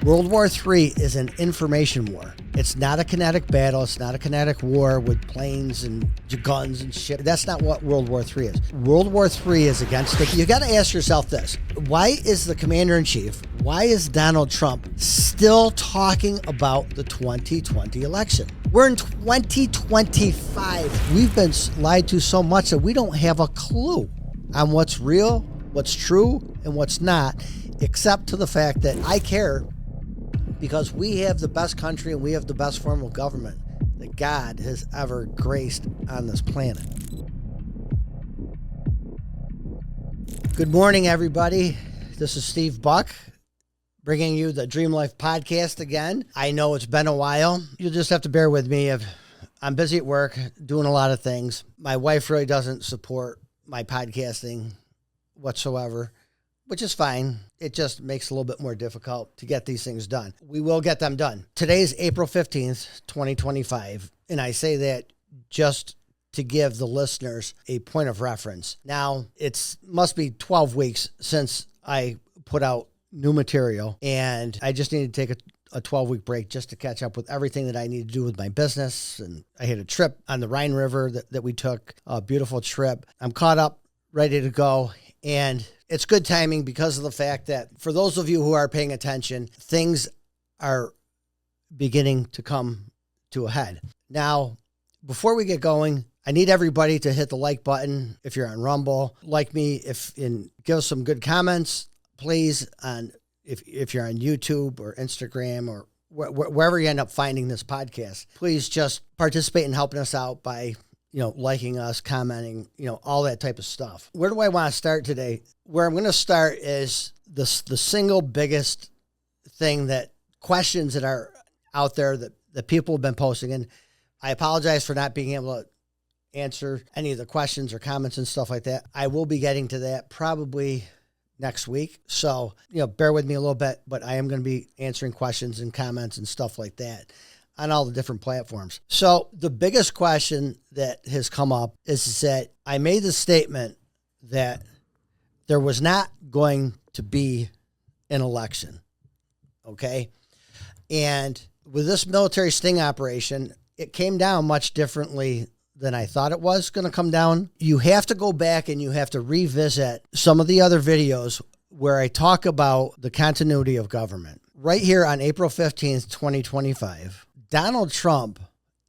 World War III is an information war. It's not a kinetic battle. It's not a kinetic war with planes and guns and shit. That's not what World War III is. World War III is against it. You got to ask yourself this. Why is the commander-in-chief, why is Donald Trump still talking about the 2020 election? We're in 2025. We've been lied to so much that we don't have a clue on what's real, what's true, and what's not, except to the fact that I care because we have the best country and we have the best form of government that God has ever graced on this planet. Good morning, everybody. This is Steve Buck, bringing you the Dream Life podcast again. I know it's been a while. You'll just have to bear with me. I'm busy at work, doing a lot of things. My wife really doesn't support my podcasting whatsoever, which is fine. It just makes it a little bit more difficult to get these things done. We will get them done. Today's April 15th, 2025, and I say that just to give the listeners a point of reference. Now, it must be 12 weeks since I put out new material, and I just need to take a 12-week break just to catch up with everything that I need to do with my business. And I had a trip on the Rhine River that we took, a beautiful trip. I'm caught up, ready to go, and it's good timing because of the fact that for those of you who are paying attention, things are beginning to come to a head. Now, before we get going, I need everybody to hit the like button if you're on Rumble. Like me, and give us some good comments, please, on if you're on YouTube or Instagram or wherever you end up finding this podcast. Please just participate in helping us out by liking us, commenting, all that type of stuff. Where do I want to start today? Where I'm going to start is the single biggest thing questions that are out there that people have been posting. And I apologize for not being able to answer any of the questions or comments and stuff like that. I will be getting to that probably next week. So, bear with me a little bit, but I am going to be answering questions and comments and stuff like that on all the different platforms. So the biggest question that has come up is that I made the statement that there was not going to be an election. Okay. And with this military sting operation, it came down much differently than I thought it was going to come down. You have to go back and you have to revisit some of the other videos where I talk about the continuity of government. Right here on April 15th, 2025, Donald Trump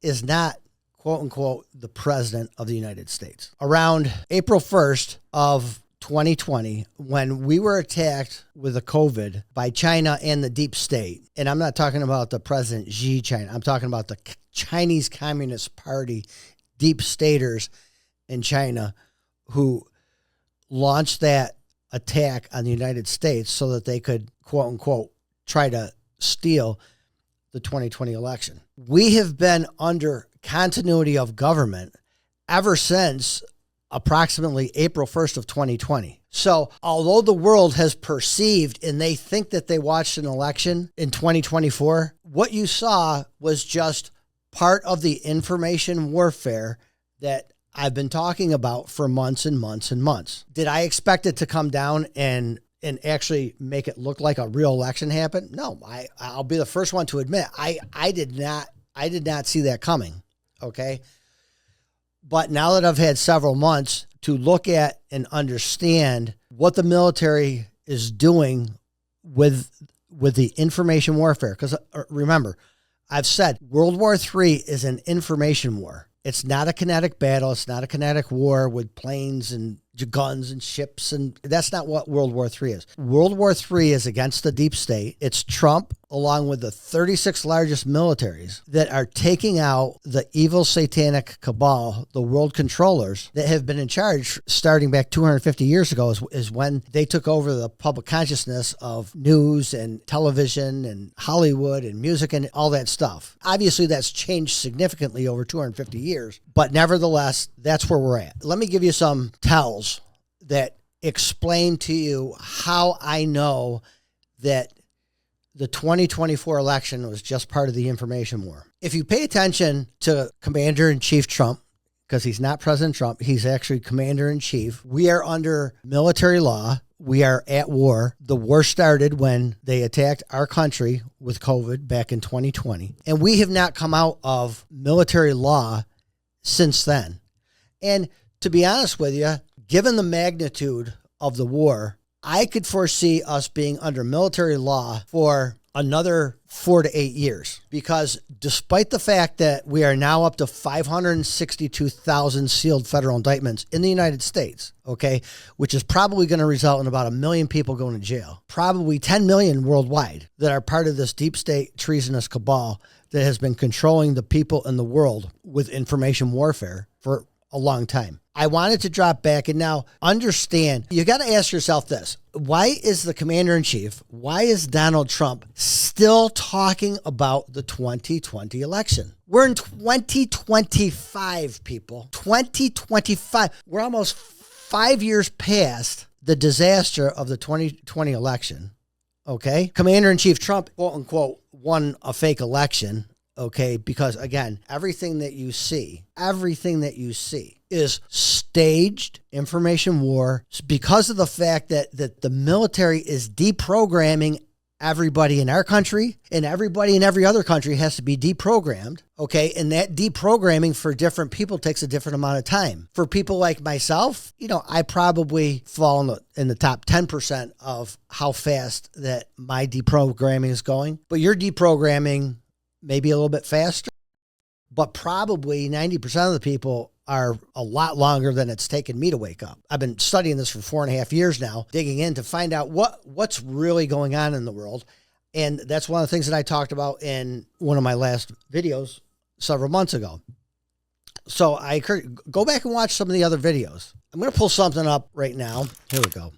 is not, quote unquote, the president of the United States. Around April 1st of 2020, when we were attacked with the COVID by China and the deep state, and I'm not talking about the President Xi China, I'm talking about the Chinese Communist Party deep staters in China who launched that attack on the United States so that they could, quote unquote, try to steal the 2020 election. We have been under continuity of government ever since approximately April 1st of 2020. So although the world has perceived and they think that they watched an election in 2024, what you saw was just part of the information warfare that I've been talking about for months and months and months. Did I expect it to come down and actually make it look like a real election happened? No, I'll be the first one to admit I did not see that coming. Okay. But now that I've had several months to look at and understand what the military is doing with the information warfare, because remember, I've said World War III is an information war. It's not a kinetic battle. It's not a kinetic war with planes and guns and ships. And that's not what World War III is. World War III is against the deep state. It's Trump, along with the 36 largest militaries that are taking out the evil satanic cabal, the world controllers that have been in charge starting back 250 years ago is when they took over the public consciousness of news and television and Hollywood and music and all that stuff. Obviously, that's changed significantly over 250 years, but nevertheless, that's where we're at. Let me give you some tells that explain to you how I know that the 2024 election was just part of the information war. If you pay attention to Commander-in-Chief Trump, because he's not President Trump, he's actually Commander-in-Chief, we are under military law. we are at war. The war started when they attacked our country with COVID back in 2020. And we have not come out of military law since then. And to be honest with you, given the magnitude of the war, I could foresee us being under military law for another 4 to 8 years, because despite the fact that we are now up to 562,000 sealed federal indictments in the United States, okay, which is probably going to result in about 1 million people going to jail, probably 10 million worldwide that are part of this deep state treasonous cabal that has been controlling the people in the world with information warfare for a long time. I wanted to drop back and now understand, you got to ask yourself this. Why is the commander-in-chief, why is Donald Trump still talking about the 2020 election? We're in 2025, people. 2025. We're almost 5 years past the disaster of the 2020 election. Okay? Commander-in-chief Trump, quote unquote, won a fake election. Okay, because again, everything that you see is staged information war because of the fact that the military is deprogramming everybody in our country, and everybody in every other country has to be deprogrammed. Okay, and that deprogramming for different people takes a different amount of time. For people like myself, I probably fall in the top 10% of how fast that my deprogramming is going. But your deprogramming maybe a little bit faster, but probably 90% of the people are a lot longer than it's taken me to wake up. I've been studying this for 4.5 years now, digging in to find out what's really going on in the world. And that's one of the things that I talked about in one of my last videos several months ago. So I go back and watch some of the other videos. I'm going to pull something up right now. Here we go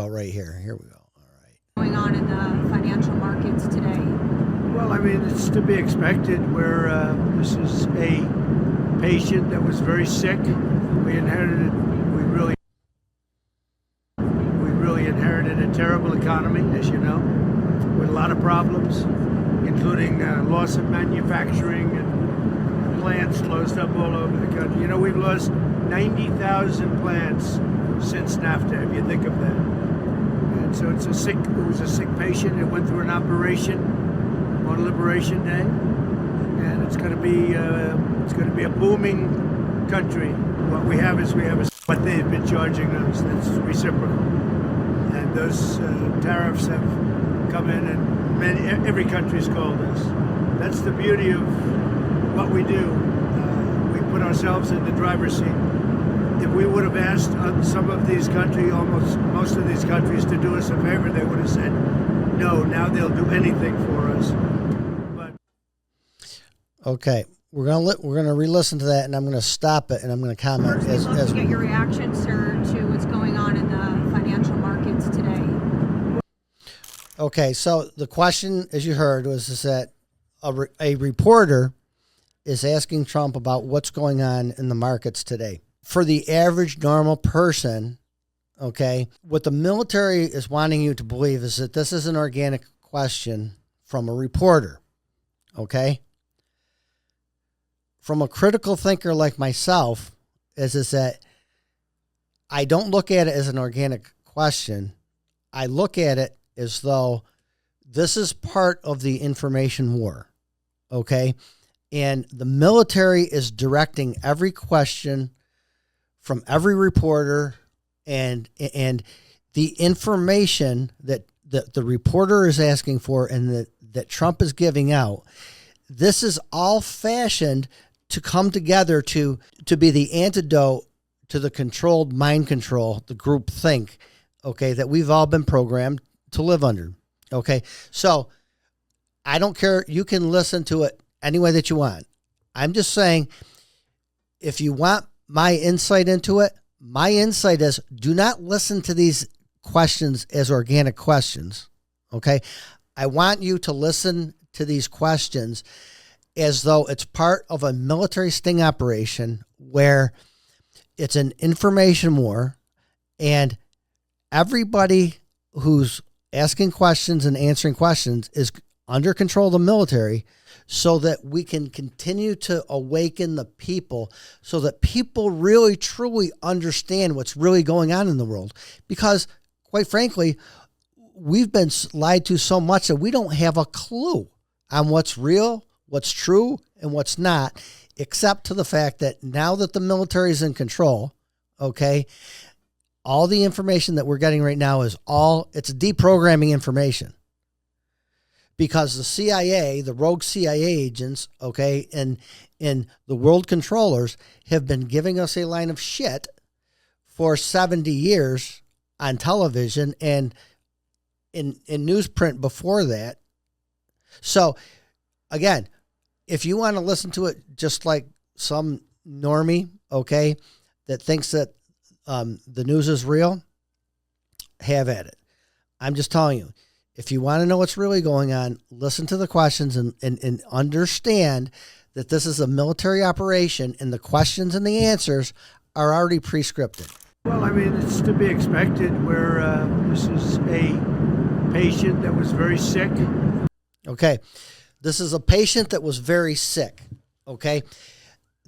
right here. Here we go. All right. Going on in the financial markets today? Well, I mean, it's to be expected. This is a patient that was very sick. We really inherited a terrible economy, as you know, with a lot of problems, including loss of manufacturing and plants closed up all over the country. We've lost 90,000 plants since NAFTA, if you think of that. And so it was a sick patient. It went through an operation on Liberation Day, and it's going to be a booming country. What we have is what they've been charging us. That's reciprocal, and those tariffs have come in, and every country's called us. That's the beauty of what we do. We put ourselves in the driver's seat. If we would have asked some of these countries, almost most of these countries, to do us a favor, they would have said no. Now they'll do anything for us. Okay, we're gonna re-listen to that, and I'm gonna stop it, and I'm gonna comment. First, we'd love to get your reaction, sir, to what's going on in the financial markets today. Okay, so the question, as you heard, was that a reporter is asking Trump about what's going on in the markets today. For the average normal person, okay, what the military is wanting you to believe is that this is an organic question from a reporter, okay? From a critical thinker like myself, is that I don't look at it as an organic question. I look at it as though this is part of the information war, okay? And the military is directing every question from every reporter, and the information that the reporter is asking for and that Trump is giving out, this is all fashioned to come together to be the antidote to the controlled mind control, the group think, okay, that we've all been programmed to live under. Okay. So I don't care. You can listen to it any way that you want. I'm just saying, if you want my insight into it, my insight is do not listen to these questions as organic questions. Okay. I want you to listen to these questions as though it's part of a military sting operation where it's an information war, and everybody who's asking questions and answering questions is under control of the military, so that we can continue to awaken the people, so that people really truly understand what's really going on in the world. Because quite frankly, we've been lied to so much that we don't have a clue on what's real, what's true, and what's not, except to the fact that now that the military is in control, okay, all the information that we're getting right now is it's deprogramming information. Because the CIA, the rogue CIA agents, okay, and the world controllers have been giving us a line of shit for 70 years on television and in newsprint before that. So, again, if you want to listen to it just like some normie, okay, that thinks that the news is real, have at it. I'm just telling you, if you want to know what's really going on, listen to the questions and understand that this is a military operation and the questions and the answers are already prescripted. Well, I mean, it's to be expected where this is a patient that was very sick. Okay. This is a patient that was very sick. Okay.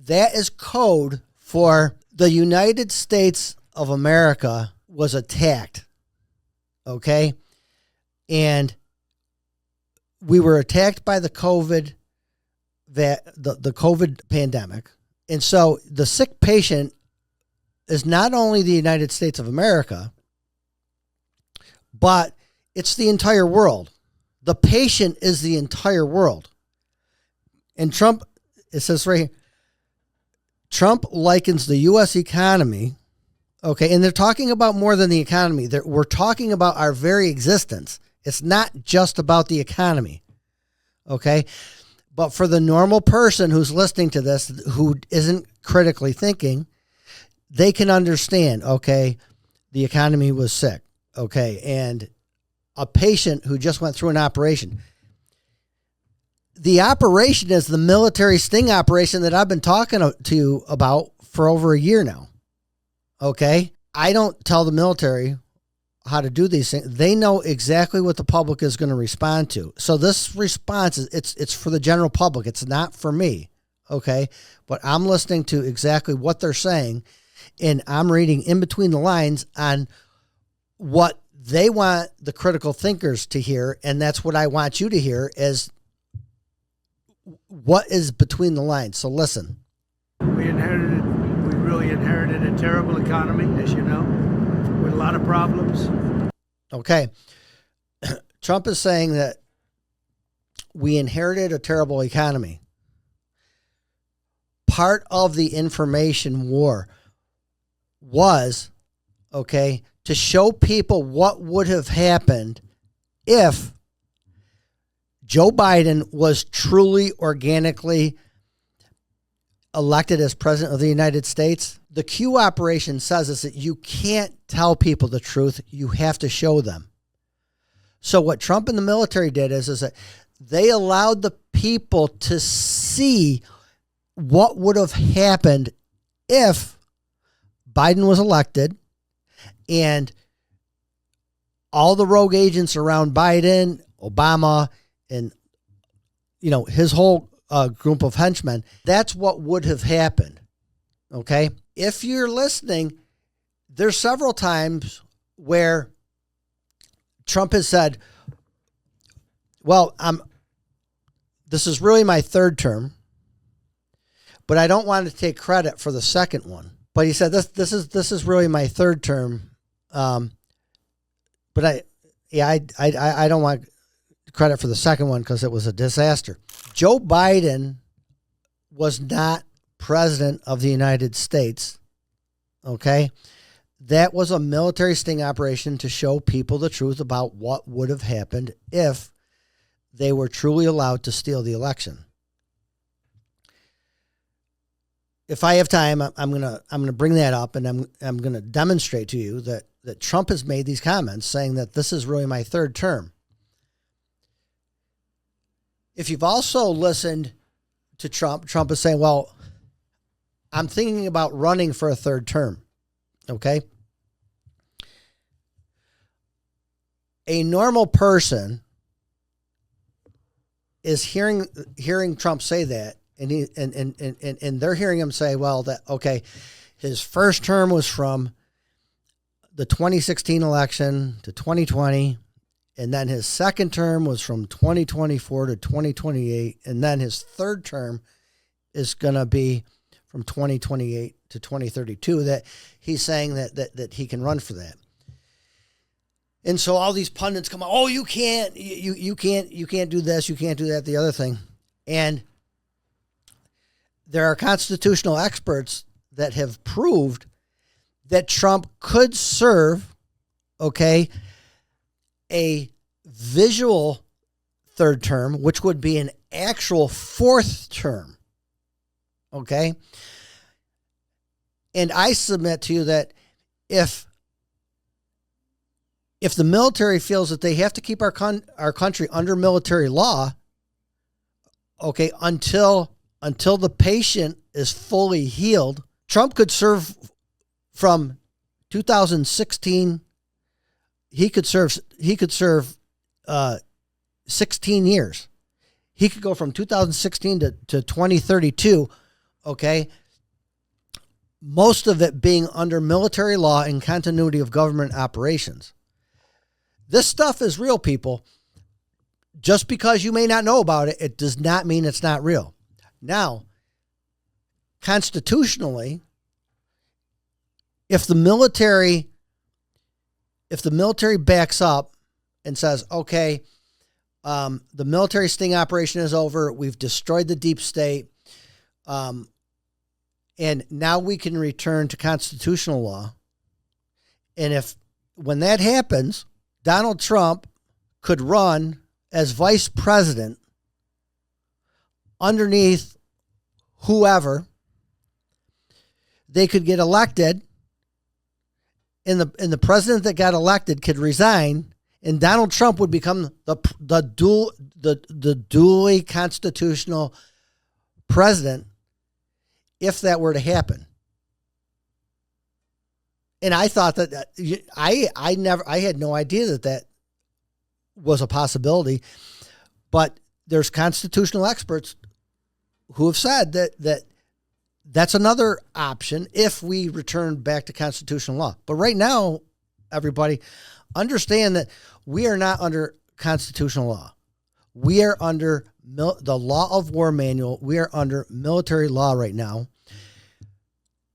That is code for the United States of America was attacked. Okay. And we were attacked by the COVID pandemic. And so the sick patient is not only the United States of America, but it's the entire world. The patient is the entire world. And Trump, it says right here, Trump likens the U.S. economy, okay, and they're talking about more than the economy. We're talking about our very existence. It's not just about the economy, okay? But for the normal person who's listening to this, who isn't critically thinking, they can understand, okay, the economy was sick, okay, and a patient who just went through an operation. The operation is the military sting operation that I've been talking to you about for over a year now, okay? I don't tell the military how to do these things. They know exactly what the public is going to respond to. So this response is it's for the general public. It's not for me. Okay. But I'm listening to exactly what they're saying, and I'm reading in between the lines on what they want the critical thinkers to hear. And that's what I want you to hear is what is between the lines. So listen. We really inherited a terrible economy, as you know, with a lot of problems. Okay. Trump is saying that we inherited a terrible economy. Part of the information war was, okay, to show people what would have happened if Joe Biden was truly organically elected as president of the United States. The Q operation says is that you can't tell people the truth. You have to show them. So what Trump and the military did is that they allowed the people to see what would have happened if Biden was elected and all the rogue agents around Biden, Obama, and, you know, his whole group of henchmen, that's what would have happened. Okay. If you're listening, there's several times where Trump has said, well, this is really my third term, but I don't want to take credit for the second one. But he said, this is really my third term. But I don't want credit for the second one because it was a disaster. Joe Biden was not president of the United States. Okay. That was a military sting operation to show people the truth about what would have happened if they were truly allowed to steal the election. If I have time, I'm gonna bring that up, and I'm gonna demonstrate to you that Trump has made these comments saying that this is really my third term. If you've also listened to Trump is saying, well, I'm thinking about running for a third term. Okay. A normal person is hearing Trump say that, and they're hearing him say, well, that, okay, his first term was from the 2016 election to 2020, and then his second term was from 2024 to 2028, and then his third term is going to be from 2028 to 2032. That he's saying that he can run for that. And so all these pundits come out, oh, you can't do this, you can't do that, the other thing. And there are constitutional experts that have proved that Trump could serve, okay, a visual third term, which would be an actual fourth term, okay? And I submit to you that if the military feels that they have to keep our country under military law, okay, until the patient is fully healed, Trump could serve from 2016. He could serve 16 years. He could go from 2016 to 2032. Okay. Most of it being under military law and continuity of government operations. This stuff is real, people. Just because you may not know about it, it does not mean it's not real. Now, constitutionally, if the military backs up and says, okay, the military sting operation is over, we've destroyed the deep state, and now we can return to constitutional law. And when that happens, Donald Trump could run as vice president underneath whoever. They could get elected, and the president that got elected could resign, and Donald Trump would become the duly constitutional president if that were to happen. And I thought that I had no idea that was a possibility, but there's constitutional experts who have said that that's another option if we return back to constitutional law. But right now, everybody, understand that we are not under constitutional law. We are under the law of war manual. We are under military law right now.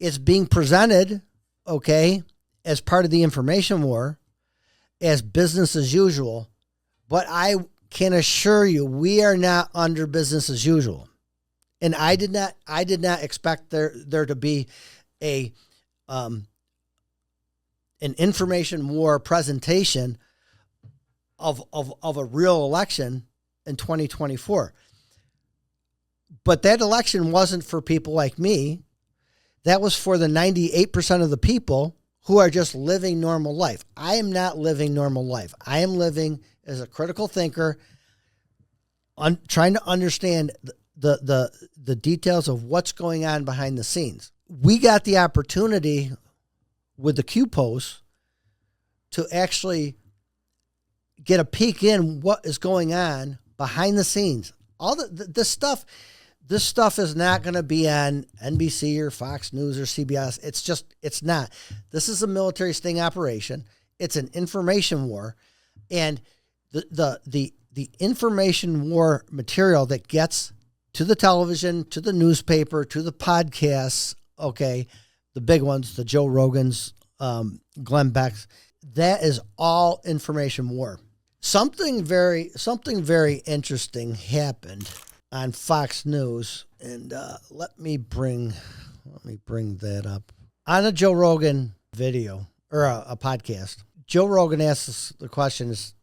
It's being presented, okay, as part of the information war, as business as usual. But I can assure you, we are not under business as usual. And I did not expect there to be an information war presentation of a real election in 2024. But that election wasn't for people like me. That was for the 98% of the people who are just living normal life. I am not living normal life. I am living as a critical thinker, trying to understand the details of what's going on behind the scenes. We got the opportunity with the Q post to actually get a peek in what is going on behind the scenes. All this stuff is not going to be on NBC or Fox News or CBS. It's not. This is a military sting operation. It's an information war, and the information war material that gets to the television, to the newspaper, to the podcasts, okay, the big ones, the Joe Rogans, Glenn Beck's, that is all information war. Something very interesting happened on Fox News, and let me bring that up. On a Joe Rogan video or a podcast, Joe Rogan asks the question is,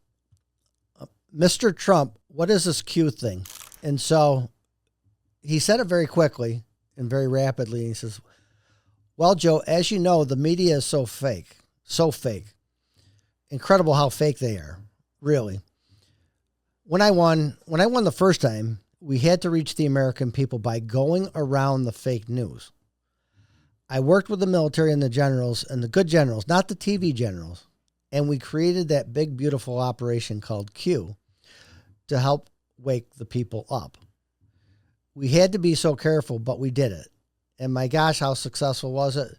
Mr. Trump, what is this Q thing? And so he said it very quickly and very rapidly. He says, well, Joe, as you know, the media is so fake. Incredible how fake they are, really. When I won the first time, we had to reach the American people by going around the fake news. I worked with the military and the generals, and the good generals, not the TV generals, and we created that big, beautiful operation called Q to help wake the people up. We had to be so careful, but we did it. And my gosh, how successful was it?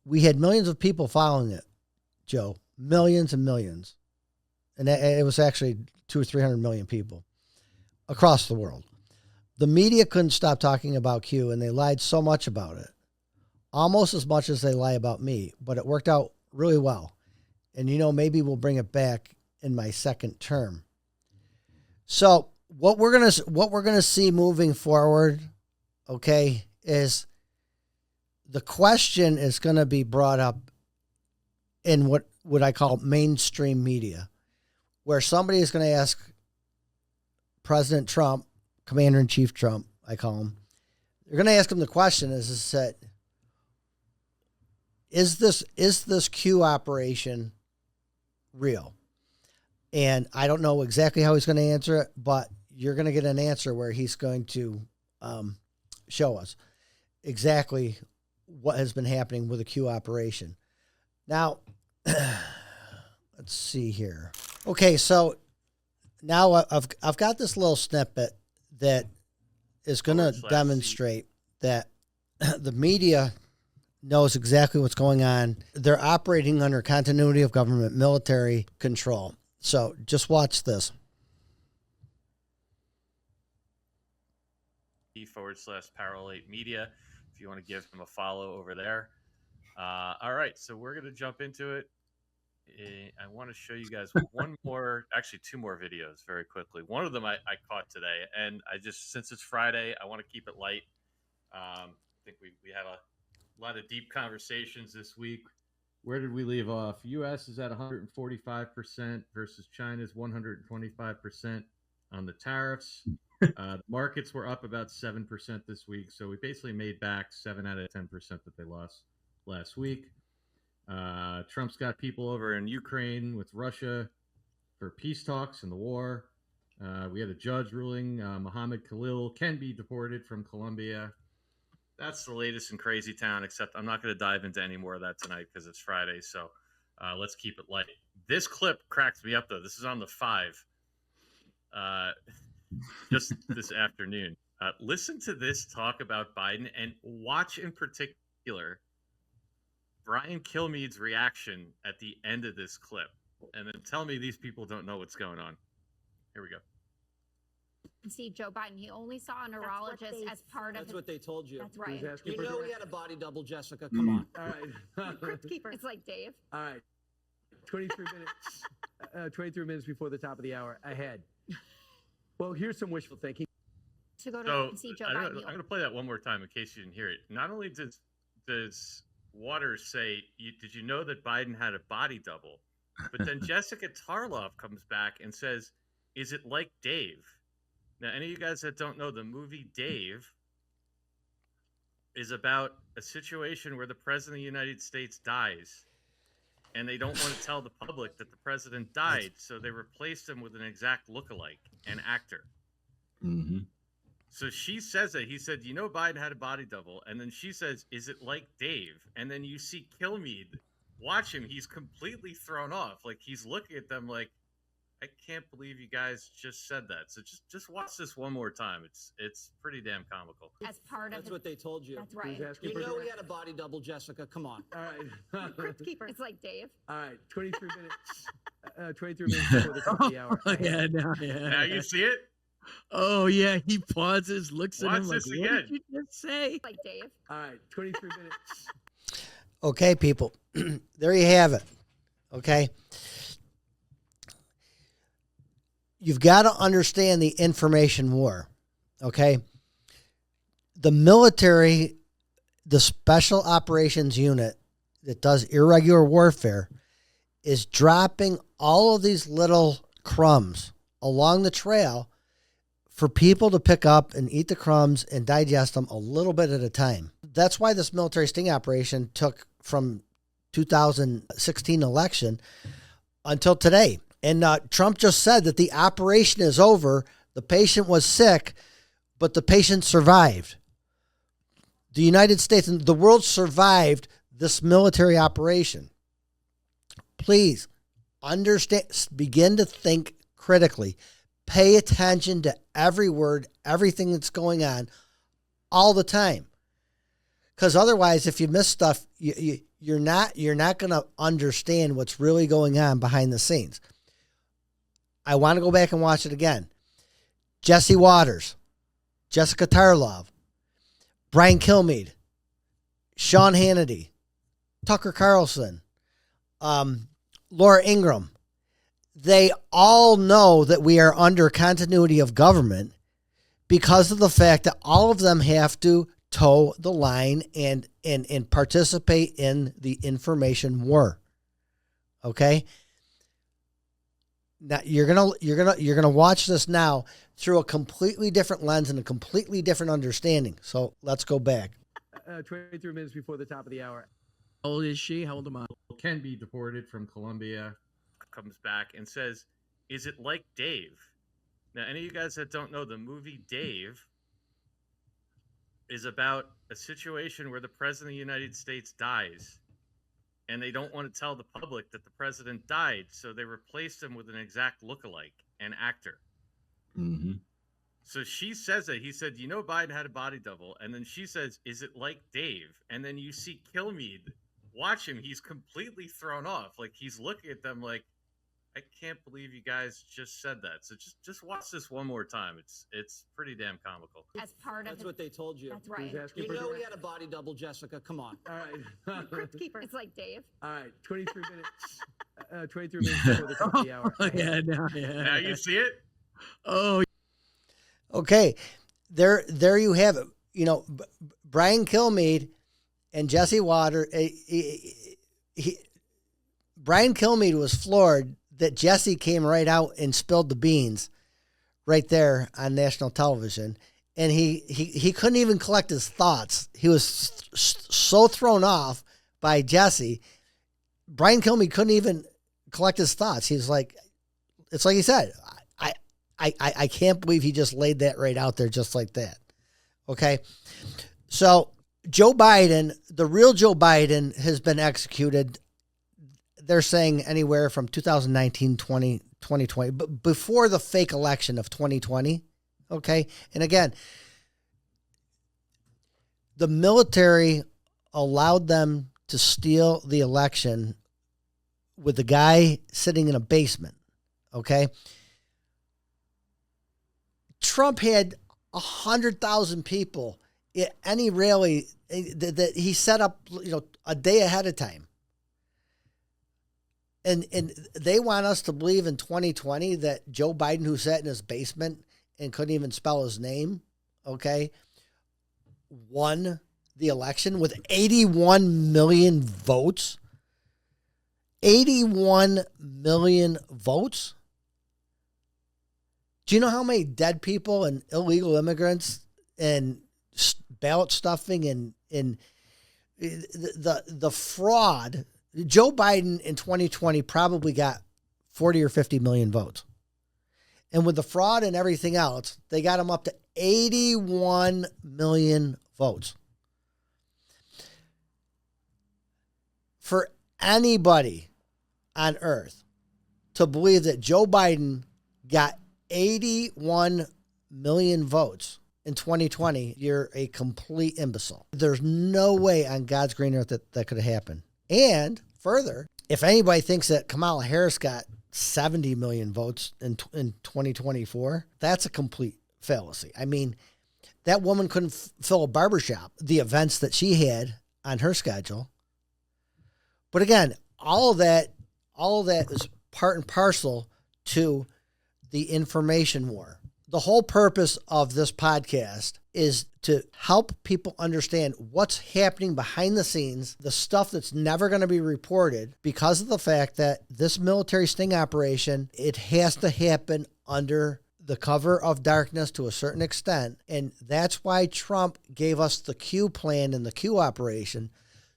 we had millions of people following it, Joe, millions and millions. And it was actually 200 or 300 million people across the world. The media couldn't stop talking about Q, and they lied so much about it, almost as much as they lie about me, but it worked out really well. And, maybe we'll bring it back in my second term. So what we're gonna see moving forward, okay, is the question is going to be brought up in what I call mainstream media, where somebody is going to ask President Trump, Commander-in-Chief Trump, I call him. They're going to ask him the question: is this Q operation real? And I don't know exactly how he's going to answer it, but you're going to get an answer where he's going to show us exactly what has been happening with the Q operation. Now, let's see here. Okay, so now I've got this little snippet that is going to demonstrate that the media knows exactly what's going on. They're operating under continuity of government military control. So just watch this. /Parallel Media, if you want to give him a follow over there. All right, so we're going to jump into it. I want to show you guys two more videos very quickly. One of them I caught today, and since it's Friday, I want to keep it light. I think we had a lot of deep conversations this week. Where did we leave off? U.S. is at 145% versus China's 125% on the tariffs. The markets were up about 7% this week, so we basically made back 7 out of 10% that they lost last week. Trump's got people over in Ukraine with Russia for peace talks and the war. We had a judge ruling Mohammed Khalil can be deported from Colombia. That's the latest in Crazy Town, except I'm not going to dive into any more of that tonight because it's Friday, so let's keep it light. This clip cracks me up, though. This is on the 5 just this afternoon. Listen to this talk about Biden, and watch in particular Brian Kilmeade's reaction at the end of this clip, and then tell me these people don't know what's going on. Here we go. See Joe Biden. He only saw a neurologist as part of. That's what they told you. That's right. You know he had a body double, Jessica. Come on. All right. Crypt keeper. It's like Dave. All right. 23 minutes. 23 minutes before the top of the hour ahead. Well, here's some wishful thinking. To go to see Joe Biden. I'm going to play that one more time in case you didn't hear it. Not only does Waters say, did you know that Biden had a body double? But then Jessica Tarlov comes back and says, is it like Dave? Now, any of you guys that don't know, the movie Dave is about a situation where the president of the United States dies, and they don't want to tell the public that the president died, so they replaced him with an exact lookalike, an actor. Mm-hmm. So she says that. He said, you know, Biden had a body double. And then she says, is it like Dave? And then you see Kilmeade. Watch him. He's completely thrown off. Like, he's looking at them like, I can't believe you guys just said that. So just watch this one more time. It's pretty damn comical. As part of. That's what they told you. That's right. You know he had a body double, Jessica. Come on. All right. Crypt keeper. It's like Dave. All right. 23 minutes. 23 minutes before the top of the hour. Now you see it? Oh, yeah. He pauses, looks at Watch him like, this what again. did you just say? Like Dave. All right. 23 minutes. Okay, people. There you have it. Okay. You've got to understand the information war. Okay. The military, the special operations unit that does irregular warfare, is dropping all of these little crumbs along the trail for people to pick up and eat the crumbs and digest them a little bit at a time. That's why this military sting operation took from 2016 election until today. And Trump just said that the operation is over. The patient was sick, but the patient survived. The United States and the world survived this military operation. Please understand, begin to think critically. Pay attention to every word, everything that's going on all the time. Because otherwise, if you miss stuff, you're not going to understand what's really going on behind the scenes. I want to go back and watch it again. Jesse Waters, Jessica Tarlov, Brian Kilmeade, Sean Hannity, Tucker Carlson, Laura Ingraham. They all know that we are under continuity of government because of the fact that all of them have to toe the line and participate in the information war. Okay? Now you're gonna watch this now through a completely different lens and a completely different understanding. So let's go back. 23 minutes before the top of the hour. How old is she? How old am I? Can be deported from Colombia, comes back and says, "Is it like Dave?" Now, any of you guys that don't know, the movie Dave is about a situation where the president of the United States dies, and they don't want to tell the public that the president died, so they replaced him with an exact lookalike, an actor. Mm-hmm. So she says that he said, Biden had a body double. And then she says, "Is it like Dave?" And then you see Kilmeade watch him. He's completely thrown off. Like, he's looking at them like, I can't believe you guys just said that. So just watch this one more time. It's pretty damn comical. As part of That's what they told you. That's right. Who's asking You for know direct- he had a body double, Jessica. Come on. All right. Crypt keeper. It's like Dave. All right. 23 minutes. 23 minutes before the top of the hour. Oh, yeah. Now you see it? Oh, Okay, there you have it. Brian Kilmeade and Jesse Waters. Brian Kilmeade was floored that Jesse came right out and spilled the beans right there on national television, and he couldn't even collect his thoughts. He was so thrown off by Jesse. Brian Kilmeade couldn't even collect his thoughts. He's like, it's like he said, I can't believe he just laid that right out there just like that. Okay. So Joe Biden, the real Joe Biden, has been executed. They're saying anywhere from 2019, 2020, but before the fake election of 2020. Okay. And again, the military allowed them to steal the election with the guy sitting in a basement. Okay. Trump had 100,000 people at any rally that he set up, a day ahead of time. And they want us to believe in 2020 that Joe Biden, who sat in his basement and couldn't even spell his name, okay, won the election with 81 million votes. 81 million votes. Do you know how many dead people and illegal immigrants and ballot stuffing and the fraud? Joe Biden in 2020 probably got 40 or 50 million votes. And with the fraud and everything else, they got him up to 81 million votes. For anybody on earth to believe that Joe Biden got 81 million votes in 2020, you're a complete imbecile. There's no way on God's green earth that could have happened. And further, if anybody thinks that Kamala Harris got 70 million votes in 2024, that's a complete fallacy. I mean, that woman couldn't fill a barbershop, the events that she had on her schedule. But again, all of that is part and parcel to the information war. The whole purpose of this podcast is to help people understand what's happening behind the scenes, the stuff that's never going to be reported because of the fact that this military sting operation, it has to happen under the cover of darkness to a certain extent. And that's why Trump gave us the Q plan and the Q operation,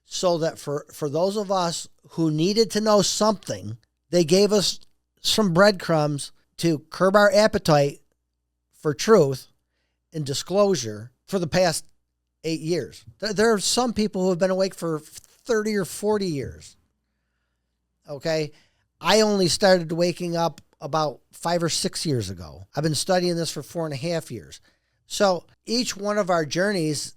so that for those of us who needed to know something, they gave us some breadcrumbs to curb our appetite for truth and disclosure for the past 8 years. There are some people who have been awake for 30 or 40 years. Okay. I only started waking up about 5 or 6 years ago. I've been studying this for 4.5 years. So each one of our journeys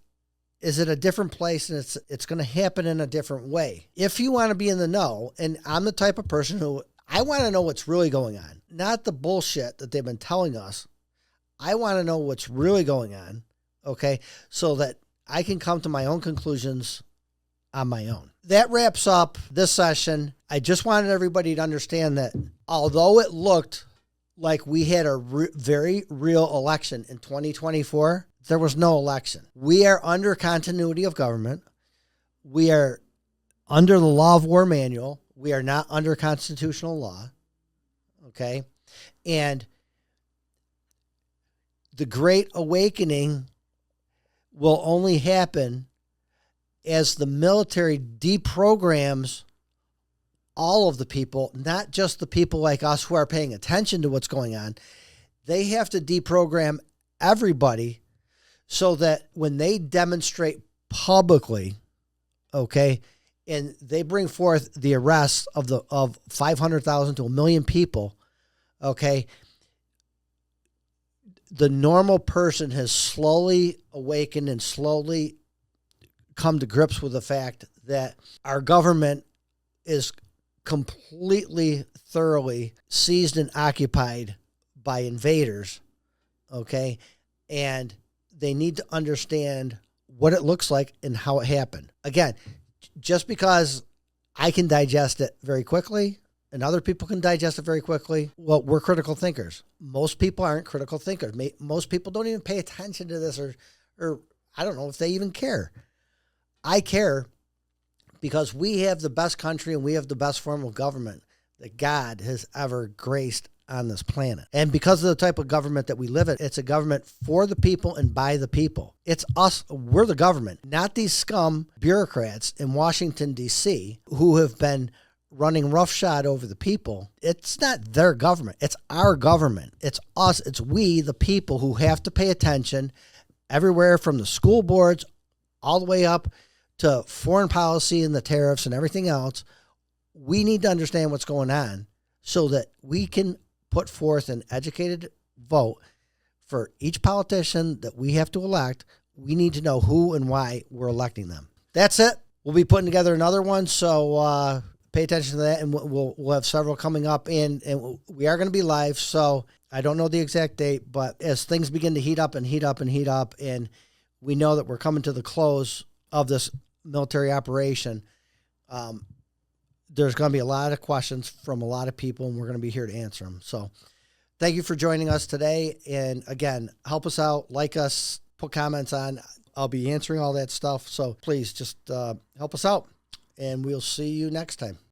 is at a different place, and it's going to happen in a different way. If you want to be in the know, and I'm the type of person who I want to know what's really going on, not the bullshit that they've been telling us. I want to know what's really going on, okay, so that I can come to my own conclusions on my own. That wraps up this session. I just wanted everybody to understand that although it looked like we had a very real election in 2024, there was no election. We are under continuity of government. We are under the law of war manual. We are not under constitutional law. Okay. And the Great Awakening will only happen as the military deprograms all of the people, not just the people like us who are paying attention to what's going on. They have to deprogram everybody so that when they demonstrate publicly, okay, and they bring forth the arrests of 500,000 to 1 million people, okay, the normal person has slowly awakened and slowly come to grips with the fact that our government is completely, thoroughly seized and occupied by invaders, okay? And they need to understand what it looks like and how it happened. Again, just because I can digest it very quickly and other people can digest it very quickly, well, we're critical thinkers. Most people aren't critical thinkers. Most people don't even pay attention to this or I don't know if they even care. I care because we have the best country and we have the best form of government that God has ever graced on this planet. And because of the type of government that we live in, it's a government for the people and by the people. It's us. We're the government, not these scum bureaucrats in Washington, D.C., who have been running roughshod over the people. It's not their government. It's our government. It's us. It's we, the people, who have to pay attention everywhere from the school boards all the way up to foreign policy and the tariffs and everything else. We need to understand what's going on so that we can put forth an educated vote for each politician that we have to elect. We need to know who and why we're electing them. That's it. We'll be putting together another one, so pay attention to that, and we'll have several coming up, and we are going to be live, so I don't know the exact date, but as things begin to heat up and heat up and heat up, and we know that we're coming to the close of this military operation, there's going to be a lot of questions from a lot of people, and we're going to be here to answer them. So thank you for joining us today. And again, help us out, like us, put comments on. I'll be answering all that stuff. So please just help us out, and we'll see you next time.